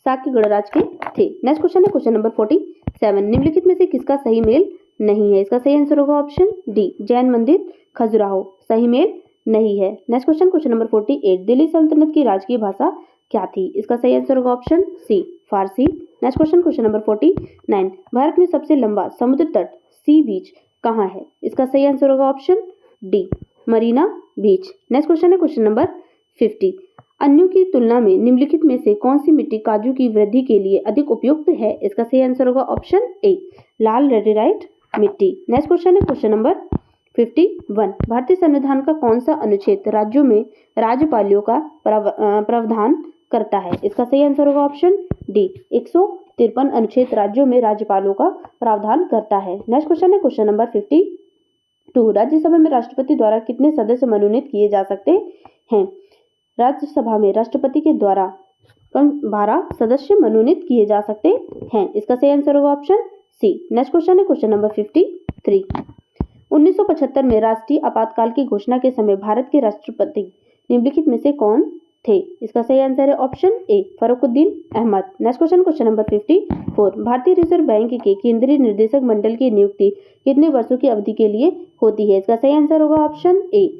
शाक्य गणराज्य के थे। नेक्स्ट क्वेश्चन है क्वेश्चन नंबर 47। निम्नलिखित में से किसका सही मेल नहीं है? इसका सही आंसर होगा ऑप्शन डी, जैन मंदिर खजुराहो सही मेल नहीं है। Next question number 48। दिल्ली सल्तनत की राजकीय भाषा क्या थी? इसका सही आंसर होगा option c, Farsi. Next question number 49। Bharat में सबसे लंबा समुद्र तट सी बीच कहाँ है? इसका सही आंसर होगा ऑप्शन डी, मरीना बीच। नेक्स्ट क्वेश्चन है क्वेश्चन नंबर 50। अन्यों की तुलना में निम्नलिखित में से कौन सी मिट्टी काजू की वृद्धि के लिए अधिक उपयुक्त है? इसका सही आंसर होगा ऑप्शन ए, लाल लेटेराइट मिट्टी। नेक्स्ट क्वेश्चन है क्वेश्चन नंबर 51। भारतीय संविधान का कौन सा अनुच्छेद राज्यों में राज्यपालों का प्रावधान करता है? इसका सही आंसर होगा ऑप्शन डी, 153 अनुच्छेद राज्यों में राज्यपालों का प्रावधान करता है। नेक्स्ट क्वेश्चन है क्वेश्चन नंबर 52। राज्यसभा में राष्ट्रपति द्वारा कितने सदस्य मनोनीत किए जा सकते हैं? राज्यसभा में राष्ट्रपति के द्वारा 12 सदस्य मनोनीत किए जा सकते हैं। इसका सही आंसर होगा ऑप्शन सी। नेक्स्ट क्वेश्चन है क्वेश्चन नंबर 53। 1975 में राष्ट्रीय आपातकाल की घोषणा के समय भारत के राष्ट्रपति निम्नलिखित में से कौन थे? इसका सही आंसर है option a, Fakhruddin Ahmed. Next question number 54। भारतीय रिजर्व बैंक के केंद्रीय निर्देशक मंडल की नियुक्ति कितने वर्षों की अवधि के लिए होती है? इसका सही आंसर होगा ऑप्शन ए,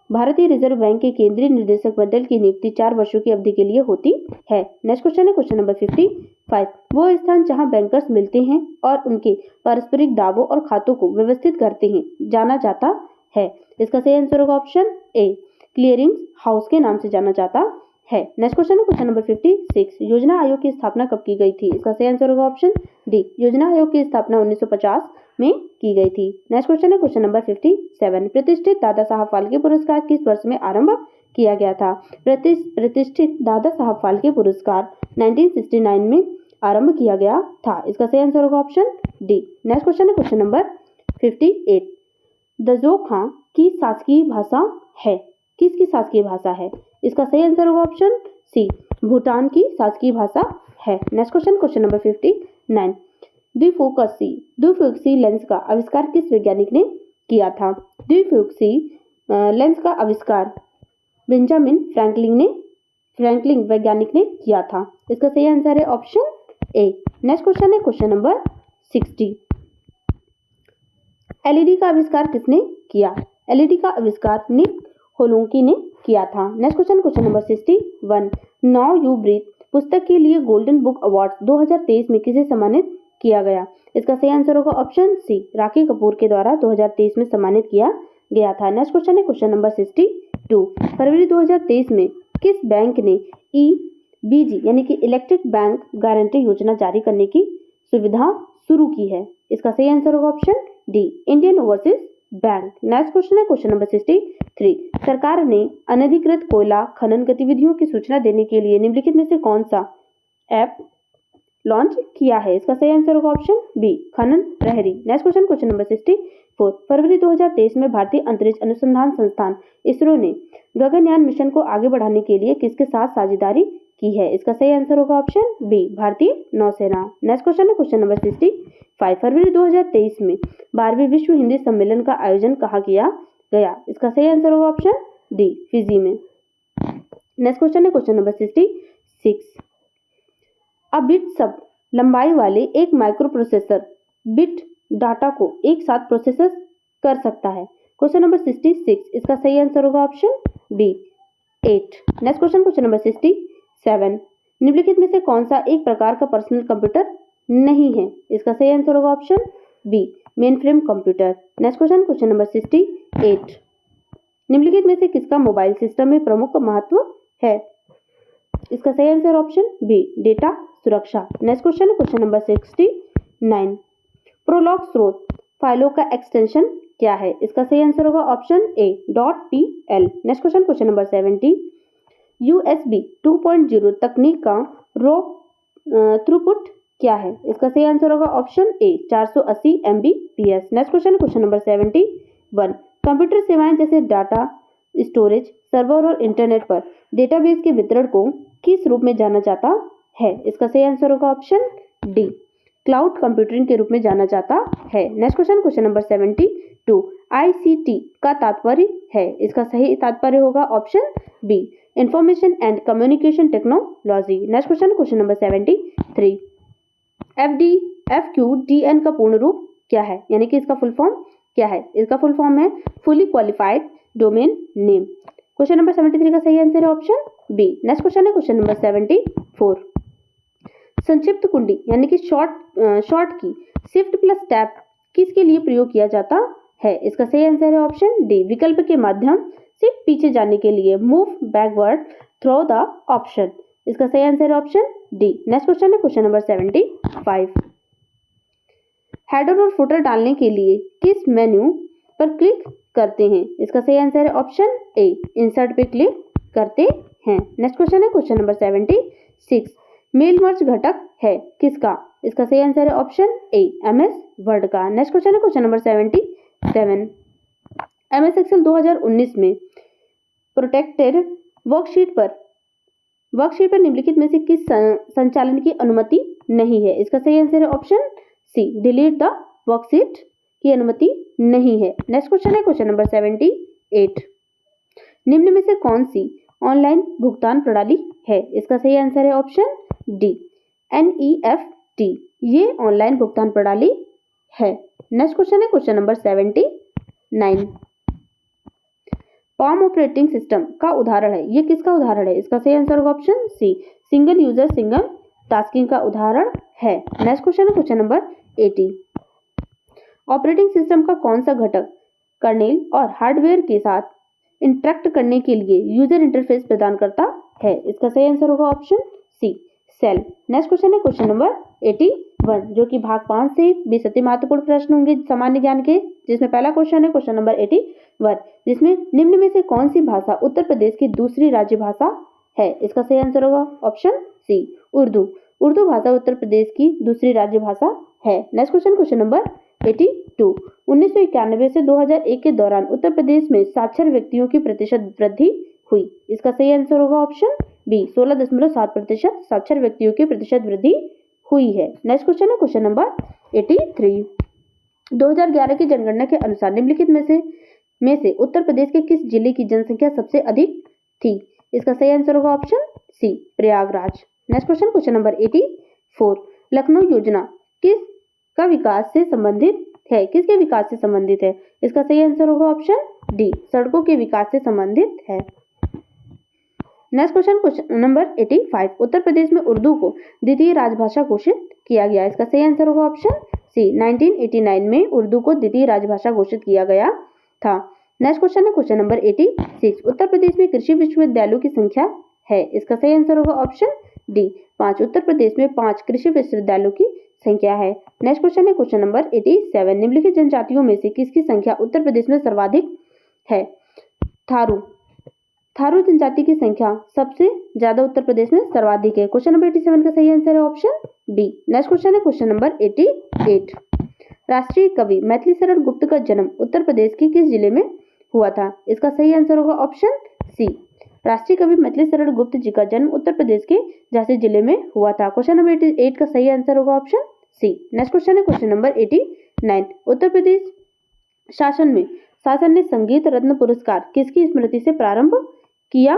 भारतीय रिजर्व बैंक के केंद्रीय निदेशक मंडल की नियुक्ति 4 वर्षों की अवधि के लिए होती है। नेक्स्ट क्वेश्चन है क्वेश्चन नंबर 55। वो स्थान जहां बैंकर्स मिलते हैं और उनके पारस्परिक दावों और खातों को व्यवस्थित करते हैं जाना जाता है। इसका सही आंसर होगा ऑप्शन ए, क्लियरिंग हाउस के नाम से जाना जाता है। नेक्स्ट क्वेश्चन है क्वेश्चन नंबर 56। योजना आयोग की स्थापना कब की गई थी? इसका सही आंसर होगा ऑप्शन डी, योजना आयोग की स्थापना 1950 में की गई थी। नेक्स्ट क्वेश्चन है क्वेश्चन नंबर 57। प्रतिष्ठित दादा साहब फाल्के पुरस्कार किस वर्ष में आरंभ किया गया था? प्रतिष्ठित दादा साहब फाल्के पुरस्कार 1969 में आरंभ किया गया था। इसका सही आंसर होगा ऑप्शन डी। नेक्स्ट क्वेश्चन है क्वेश्चन नंबर 58। दजोखां की शासकीय भाषा है? किसकी शासकीय भाषा है? इसका सही आंसर होगा ऑप्शन सी, भूटान की शासकीय भाषा है। Next question question number 59। द्विफोकसी लेंस का आविष्कार किस वैज्ञानिक ने किया था? द्विफोकसी लेंस का आविष्कार बेंजामिन फ्रैंकलिन वैज्ञानिक ने किया था। इसका सही आंसर है ऑप्शन ए। नेक्स्ट क्वेश्चन है क्वेश्चन नंबर 60। एलईडी का आविष्कार किसने किया? एलईडी का आविष्कार निक होलोंकी ने किया था। Next question question number 61। Now you breathe पुस्तक के लिए गोल्डन बुक अवार्ड 2023 में किसे सम्मानित किया गया? इसका सही आंसर होगा ऑप्शन सी, राखी कपूर के द्वारा 2023 में सम्मानित किया गया था। नेक्स्ट क्वेश्चन है क्वेश्चन नंबर 62। फरवरी 2023 में किस बैंक ने ईबीजी यानी कि इलेक्ट्रिक बैंक गारंटी योजना जारी करने की सुविधा शुरू की है? इसका सही आंसर होगा option D, Indian overseas bank. Next question है क्वेश्चन नंबर 63। सरकार ने अनधिकृत कोयला खनन गतिविधियों की सूचना देने के लिए निम्नलिखित में से कौन सा ऐप लॉन्च किया है? इसका सही आंसर होगा ऑप्शन बी, खनन प्रहरी। Next question question number 64। फरवरी 2023 में भारतीय अंतरिक्ष अनुसंधान संस्थान इसरो ने गगनयान मिशन को आगे बढ़ाने के लिए किसके साथ साझेदारी की है? इसका सही आंसर होगा ऑप्शन बी, भारतीय नौसेना। नेक्स्ट क्वेश्चन है क्वेश्चन नंबर 65। फरवरी 2023 में 12वें विश्व हिंदी सम्मेलन का आयोजन कहाँ किया गया? इसका सही आंसर होगा ऑप्शन डी, फिजी में। नेक्स्ट क्वेश्चन है क्वेश्चन नंबर 66। बिट सब लंबाई वाले एक माइक्रो प्रोसेसर बिट डाटा को एक साथ प्रोसेस कर सकता है। Question number 66। इसका सही आंसर होगा option B, 8। Next question question number 67। निम्नलिखित में से कौन सा एक प्रकार का पर्सनल कंप्यूटर नहीं है? इसका सही आंसर होगा option B, mainframe computer. Next question question number 68। निम्नलिखित में से किसका मोबाइल सिस्टम में प्रमुख महत्व है? इसका सही आंसर ऑप्शन बी, डेटा सुरक्षा। नेक्स्ट क्वेश्चन है क्वेश्चन नंबर 69। प्रोलॉग स्रोत फाइलों का एक्सटेंशन क्या है? इसका सही आंसर होगा ऑप्शन ए, .pl। Next question question number 70। USB 2.0 तकनीक का रो थ्रूपुट क्या है? इसका सही आंसर होगा ऑप्शन ए, 480 Mbps। Next question question number 71। Computer सेवाएं जैसे डाटा स्टोरेज सर्वर और इंटरनेट पर डेटाबेस के वितरण को किस रूप में जाना जाता है? इसका सही आंसर होगा ऑप्शन डी, क्लाउड कंप्यूटिंग के रूप में जाना जाता है। Next question question number 72। ICT का तात्पर्य है? इसका सही तात्पर्य होगा option B, information and communication technology. Next question question number 73। FQDN का पूर्ण रूप क्या है? यानी कि इसका फुल फॉर्म क्या है? इसका फुल फॉर्म है fully qualified domain name. Question number 73 का सही आंसर है ऑप्शन बी। नेक्स्ट क्वेश्चन है क्वेश्चन नंबर 74। संक्षिप्त कुंडी यानी कि शॉर्ट की शिफ्ट प्लस टैप किसके लिए प्रयोग किया जाता है? इसका सही आंसर है ऑप्शन डी, विकल्प के माध्यम से पीछे जाने के लिए, move backward through the option. इसका सही आंसर है ऑप्शन डी। नेक्स्ट क्वेश्चन है क्वेश्चन नंबर 75। हेडर और फुटर डालने के लिए किस मेन्यू पर क्लिक करते हैं? इसका सही आंसर है ऑप्शन ए, इंसर्ट पे क्लिक करते हैं। नेक्स्ट क्वेश्चन है क्वेश्चन नंबर 76। मेल मर्ज घटक है किसका? इसका सही आंसर है ऑप्शन ए, MS वर्ड का। नेक्स्ट क्वेश्चन है क्वेश्चन नंबर 77। MS एक्सेल 2019 में प्रोटेक्टेड वर्कशीट पर निम्नलिखित में से किस संचालन की अनुमति नहीं है? इसका सही आंसर है option C, delete the worksheet की अनुमति नहीं है। नेक्स्ट क्वेश्चन है क्वेश्चन नंबर 78। निम्न में से कौन सी ऑनलाइन भुगतान प्रणाली है? इसका सही आंसर है ऑप्शन डी, NEFT। ये ऑनलाइन भुगतान प्रणाली है। नेक्स्ट क्वेश्चन है question number 79। Palm operating system का उदाहरण है। ये किसका उदाहरण है? इसका सही आंसर होगा option C, single user single tasking का उदाहरण है। नेक्स्ट क्वेश्चन है क्वेश्चन नंबर 80। ऑपरेटिंग सिस्टम का कौन सा घटक कर्नेल और हार्डवेयर के साथ इंटरेक्ट करने के लिए यूजर इंटरफेस प्रदान करता है? इसका सही आंसर होगा option C, cell. Next question है क्वेश्चन नंबर 81, जो कि भाग 5 से 20 अति महत्वपूर्ण प्रश्न होंगे सामान्य ज्ञान के, जिसमें पहला क्वेश्चन है क्वेश्चन नंबर 81, जिसमें निम्न में से कौन सी भाषा उत्तर प्रदेश की दूसरी राज्य भाषा है? इसका सही आंसर होगा ऑप्शन सी, उर्दू। उर्दू भाषा उत्तर प्रदेश की दूसरी राज्य भाषा है। नेक्स्ट क्वेश्चन क्वेश्चन नंबर 82, 1991 से 2001 के दौरान उत्तर प्रदेश में साक्षर व्यक्तियों की प्रतिशत वृद्धि हुई। इसका सही आंसर होगा ऑप्शन बी, 16.7% साक्षर व्यक्तियों की प्रतिशत वृद्धि हुई है। नेक्स्ट क्वेश्चन है क्वेश्चन नंबर 83, 2011 की जनगणना के अनुसार निम्नलिखित में से उत्तर प्रदेश के किस जिले की जनसंख्या सबसे अधिक थी? इसका सही आंसर होगा option C, Prayagraj. Next question question number 84, लखनऊ योजना किसका विकास से संबंधित है? किसके विकास से संबंधित है? इसका सही आंसर होगा ऑप्शन डी, सड़कों के विकास से संबंधित है। नेक्स्ट क्वेश्चन क्वेश्चन नंबर 85, उत्तर प्रदेश में उर्दू को द्वितीय राजभाषा घोषित किया गया। इसका सही आंसर होगा ऑप्शन सी, 1989 में उर्दू को द्वितीय राजभाषा घोषित किया गया था। नेक्स्ट क्वेश्चन है क्वेश्चन नंबर 86, उत्तर प्रदेश में कृषि विश्वविद्यालयों की संख्या है? इसका सही आंसर होगा ऑप्शन डी, 5। उत्तर प्रदेश में 5 कृषि विश्वविद्यालयों की संख्या है। नेक्स्ट क्वेश्चन है क्वेश्चन नंबर 87, निम्नलिखित जनजातियों में से किसकी संख्या उत्तर प्रदेश में सर्वाधिक है? थारू जनजाति की संख्या सबसे ज्यादा उत्तर प्रदेश में सर्वाधिक है। क्वेश्चन नंबर 87 का सही आंसर है ऑप्शन बी। नेक्स्ट क्वेश्चन है क्वेश्चन नंबर 88, राष्ट्रीय कवि मैथिली शरण गुप्त का जन्म उत्तर प्रदेश के किस जिले में हुआ था? इसका सही आंसर होगा ऑप्शन सी, राष्ट्रीय कवि मैथिली शरण गुप्त जी का जन्म उत्तर प्रदेश के झांसी जिले में हुआ था। क्वेश्चन नंबर 88 का सही आंसर होगा ऑप्शन सी। नेक्स्ट क्वेश्चन है क्वेश्चन नंबर 89, उत्तर प्रदेश शासन ने संगीत रत्न पुरस्कार किसकी स्मृति से प्रारंभ किया?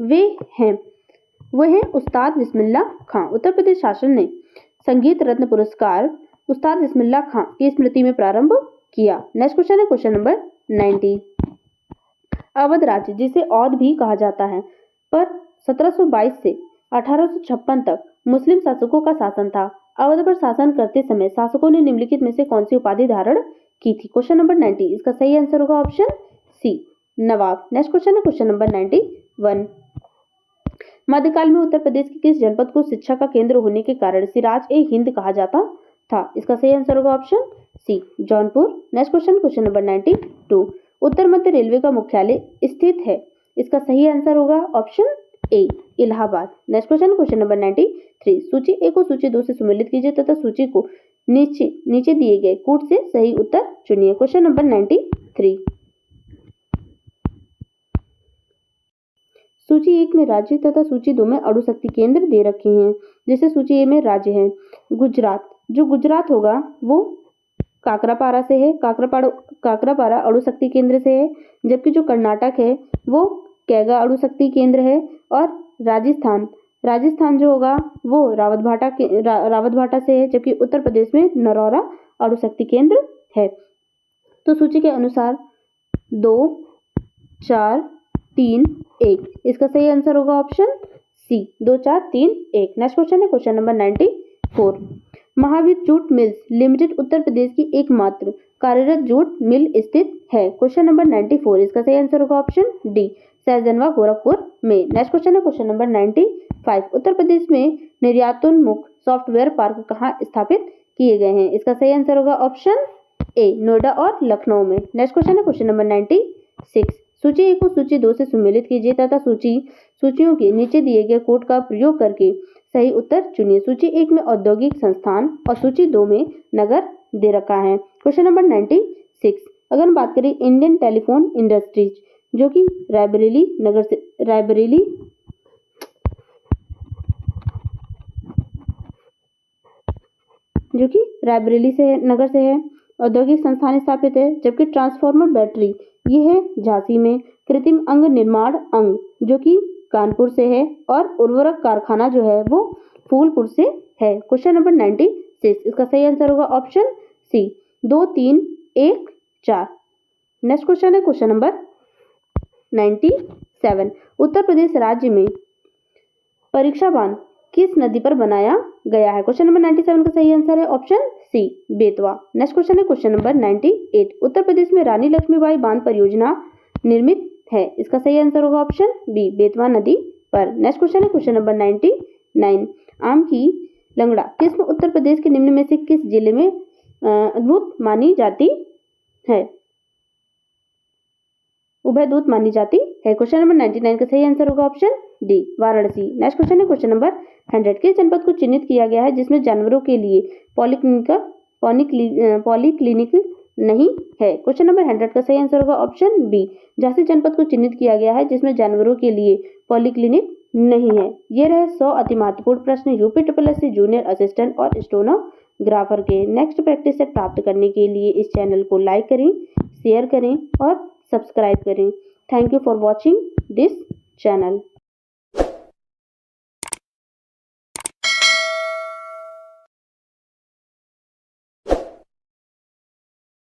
वे हैं उस्ताद बिस्मिल्लाह खां। उत्तर प्रदेश शासन ने संगीत रत्न पुरस्कार उस्ताद बिस्मिल्लाह खां की स्मृति में प्रारंभ किया। नेक्स्ट क्वेश्चन है क्वेश्चन नंबर 90, अवध राज्य जिसे औध भी कहा जाता है पर 1722 से 1856 तक मुस्लिम शासकों का शासन था। अवध पर शासन करते समय शासकों ने निम्नलिखित में से कौन सी उपाधि धारण की थी? क्वेश्चन नंबर 90, इसका सही आंसर होगा ऑप्शन सी, नवाब। नेक्स्ट क्वेश्चन है क्वेश्चन नंबर 91, मध्यकाल में उत्तर प्रदेश के किस जनपद को शिक्षा का केंद्र होने के कारण सिराज ए हिंद कहा जाता था? इसका सही आंसर होगा option C, Jaunpur. Next question question number 92, उत्तर मध्य रेलवे का मुख्यालय स्थित है? इसका सही आंसर होगा option A, Allahabad. Next question question number 93, सूची ए को सूची 2 से सुमेलित कीजिए तथा सूची को नीचे दिए गए कूट से सही उत्तर चुनिए। क्वेश्चन नंबर 93, सूची 1 में राज्य तथा सूची 2 में अणुशक्ति केंद्र दे रखे हैं। जैसे सूची ए में राज्य है गुजरात, जो गुजरात होगा वो काकरापारा से है, काकरापारा अणुशक्ति केंद्र से है, जबकि जो कर्नाटक है वो कैगा अणुशक्ति केंद्र है, और राजस्थान जो होगा वो रावतभाटा से है, जबकि उत्तर प्रदेश में नरौरा अणुशक्ति केंद्र है। तो सूची के अनुसार 2, 4, 3, 1, इसका सही आंसर होगा ऑप्शन सी, 2, 4, 3, 1। नेक्स्ट क्वेश्चन है question number 94, Mahavir jute mills limited Uttar Pradesh की एकमात्र कार्यरत जूट मिल स्थित है? क्वेश्चन नंबर 94, इसका सही आंसर होगा ऑप्शन डी, सहजनवा गोरखपुर में। नेक्स्ट क्वेश्चन है क्वेश्चन नंबर 95, उत्तर प्रदेश में निर्यातोन्मुख सॉफ्टवेयर पार्क कहाँ स्थापित किए गए हैं? इसका सही आंसर होगा ऑप्शन ए, नोएडा और लखनऊ में। नेक्स्ट क्वेश्चन है क्वेश्चन नंबर 96, सूची ए को सूची 2 से सुमेलित कीजिए तथा सूचियों के नीचे दिए गए कोड का प्रयोग करके सही उत्तर चुनिए। सूची 1 में औद्योगिक संस्थान और सूची 2 में नगर दे रखा है। क्वेश्चन नंबर 96, अगर हम बात करें इंडियन टेलीफोन इंडस्ट्रीज जो कि रायबरेली नगर से है, औद्योगिक संस्थान स्थापित है, जबकि ट्रांसफार्मर बैटरी ये है झांसी में, कृत्रिम अंग निर्माण अंग जो कि कानपुर से है, और उर्वरक कारखाना जो है वो फूलपुर से है। क्वेश्चन नंबर 96, इसका सही आंसर होगा ऑप्शन सी, 2, 3, 1, 4। नेक्स्ट क्वेश्चन है क्वेश्चन नंबर 97। उत्तर प्रदेश राज्य में परीक्षा बांध किस नदी पर बनाया गया है? क्वेश्चन नंबर 97 का सही आंसर है option C, Betwa. Next question है क्वेश्चन नंबर 98। उत्तर प्रदेश में रानी लक्ष्मीबाई बांध परियोजना निर्मित है, इसका सही आंसर होगा ऑप्शन बी, बेतवा नदी पर। नेक्स्ट क्वेश्चन है क्वेश्चन नंबर 99। आम की लंगड़ा किस्म उत्तर प्रदेश के निम्न में से किस जिले में अद्भुत मानी जाती है? उभयदूत मानी जाती है। क्वेश्चन नंबर 99 का सही आंसर होगा option D, Varanasi. Next question है क्वेश्चन नंबर 100। किस जनपद को चिन्हित किया गया है जिसमें जानवरों के लिए पॉलीक्लिनिक नहीं है? क्वेश्चन नंबर 100 का सही आंसर होगा ऑप्शन बी, झांसी जनपद को चिन्हित किया गया है जिसमें जानवरों के लिए पॉलीक्लिनिक नहीं है। ये रहे 100 अति महत्वपूर्ण प्रश्न यूपी SSC जूनियर असिस्टेंट और स्टेनोग्राफर के। नेक्स्ट प्रैक्टिस सेट प्राप्त करने के लिए इस चैनल को लाइक करें, शेयर करें और सब्सक्राइब करें। Thank you for watching this channel.